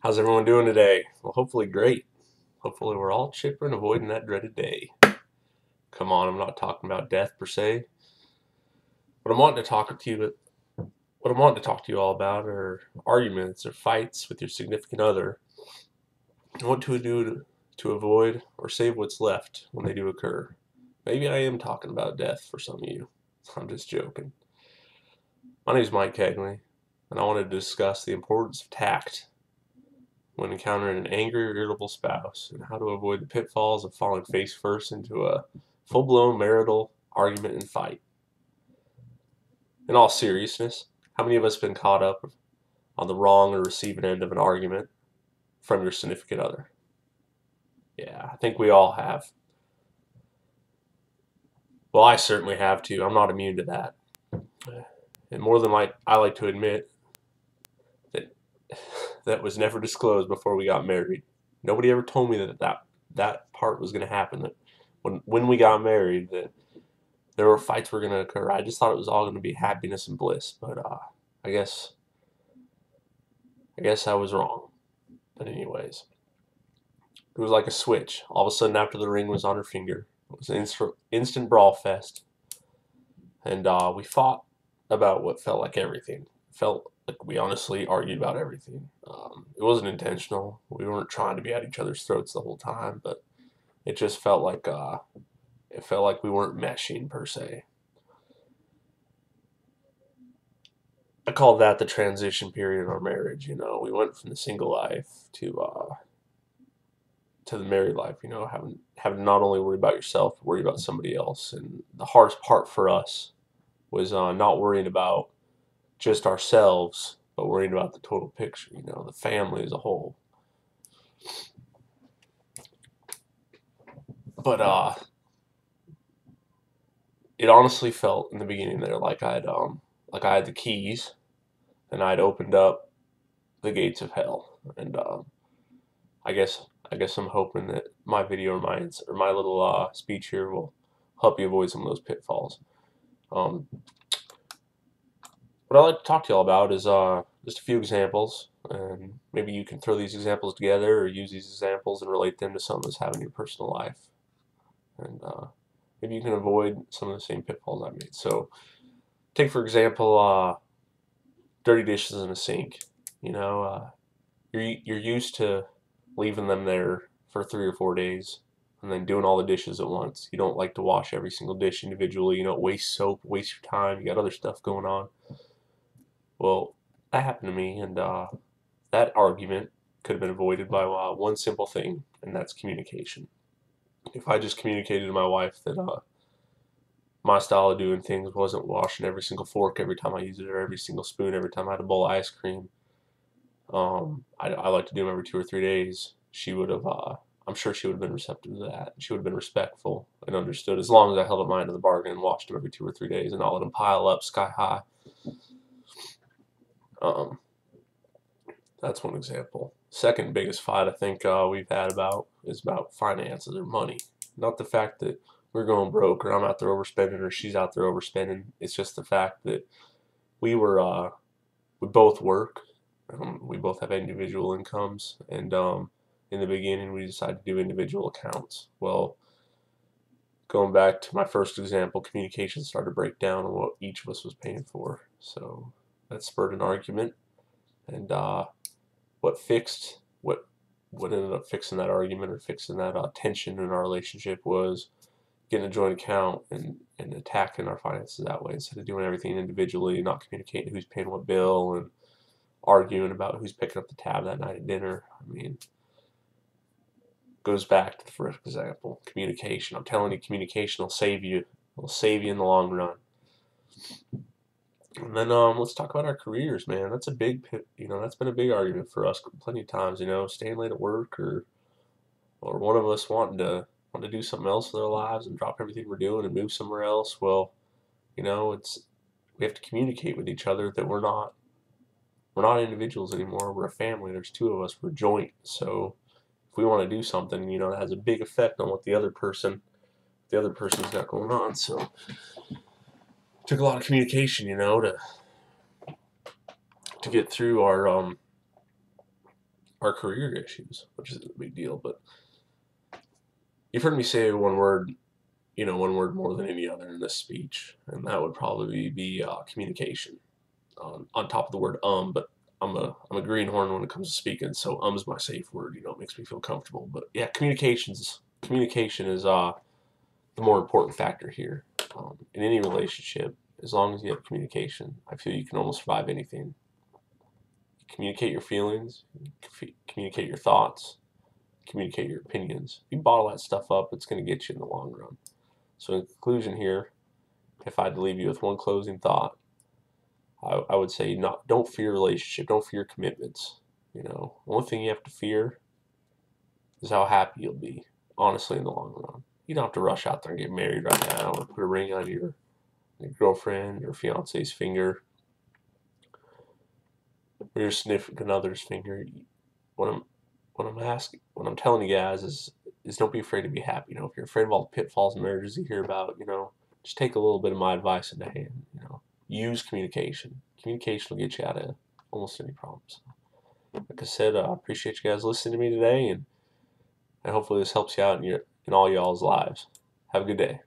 How's everyone doing today? Well, hopefully great. Hopefully we're all chipper and avoiding that dreaded day. Come on, I'm not talking about death per se. What I'm wanting to talk to you, what I'm wanting to talk to you all about are arguments or fights with your significant other, and what to do to avoid or save what's left when they do occur. Maybe I am talking about death for some of you. I'm just joking. My name is Mike Kegley, and I wanted to discuss the importance of tact when encountering an angry or irritable spouse, and how to avoid the pitfalls of falling face first into a full-blown marital argument and fight. In all seriousness, how many of us have been caught up on the wrong or receiving end of an argument from your significant other? Yeah, I think we all have. Well, I certainly have too. I'm not immune to that. And more than I like to admit that that was never disclosed before we got married. Nobody ever told me that part was going to happen. That when we got married, that there were fights were going to occur. I just thought it was all going to be happiness and bliss. But I guess I was wrong. But anyways, it was like a switch. All of a sudden, after the ring was on her finger, it was an instant brawl fest, and we fought about what felt like everything. It felt like we honestly argued about everything. It wasn't intentional. We weren't trying to be at each other's throats the whole time, but it just felt like we weren't meshing per se. I call that the transition period in our marriage. We went from the single life to the married life. Having to not only worry about yourself, but worry about somebody else. And the hardest part for us was not worrying about just ourselves, but worrying about the total picture. The family as a whole. But it honestly felt in the beginning there like I had the keys, and I'd opened up the gates of hell. And I guess I'm hoping that my video or my little speech here will help you avoid some of those pitfalls. Um, what I'd like to talk to y'all about is just a few examples, and maybe you can throw these examples together or use these examples and relate them to something that's happening in your personal life, and maybe you can avoid some of the same pitfalls I made. So, take for example, dirty dishes in a sink. You're used to leaving them there for 3 or 4 days and then doing all the dishes at once. You don't like to wash every single dish individually. You don't waste soap, waste your time. You got other stuff going on. Well, that happened to me, and that argument could have been avoided by one simple thing, and that's communication. If I just communicated to my wife that my style of doing things wasn't washing every single fork every time I used it, or every single spoon every time I had a bowl of ice cream, I like to do them every 2 or 3 days. She would have, I'm sure she would have been receptive to that. She would have been respectful and understood, as long as I held up my end of the bargain and washed them every 2 or 3 days and not let them pile up sky high. Um, that's one example. Second biggest fight I think we've had is about finances or money. Not the fact that we're going broke or I'm out there overspending or she's out there overspending. It's just the fact that we both work. We both have individual incomes, and in the beginning we decided to do individual accounts. Well, going back to my first example, communication started to break down on what each of us was paying for. So that spurred an argument, and what ended up fixing that argument or fixing that tension in our relationship was getting a joint account and attacking our finances that way, instead of doing everything individually, not communicating who's paying what bill and arguing about who's picking up the tab that night at dinner. I mean, goes back to the first example, communication. I'm telling you, communication will save you. It'll save you in the long run. And then let's talk about our careers, man. That's that's been a big argument for us plenty of times. Staying late at work, or one of us wanting to do something else with our lives and drop everything we're doing and move somewhere else. Well, we have to communicate with each other that we're not individuals anymore. We're a family. There's two of us. We're joint. So if we want to do something, that has a big effect on what the other person's got going on. So it took a lot of communication, to get through our career issues, which is a big deal. But you've heard me say one word, one word more than any other in this speech, and that would probably be communication. On top of the word but I'm a greenhorn when it comes to speaking, so is my safe word. It makes me feel comfortable. But yeah, communication is the more important factor here. In any relationship, as long as you have communication, I feel you can almost survive anything. Communicate your feelings, communicate your thoughts, communicate your opinions. If you bottle that stuff up, it's going to get you in the long run. So in conclusion here, if I had to leave you with one closing thought, I would say don't fear relationship, don't fear commitments. The only thing you have to fear is how happy you'll be, honestly, in the long run. You don't have to rush out there and get married right now or put a ring on your girlfriend or fiance's finger or your significant other's finger. What I'm telling you guys is don't be afraid to be happy. If you're afraid of all the pitfalls and marriages you hear about, just take a little bit of my advice into hand. Use communication. Communication will get you out of almost any problems. Like I said, I appreciate you guys listening to me today, and hopefully this helps you out in all y'all's lives. Have a good day.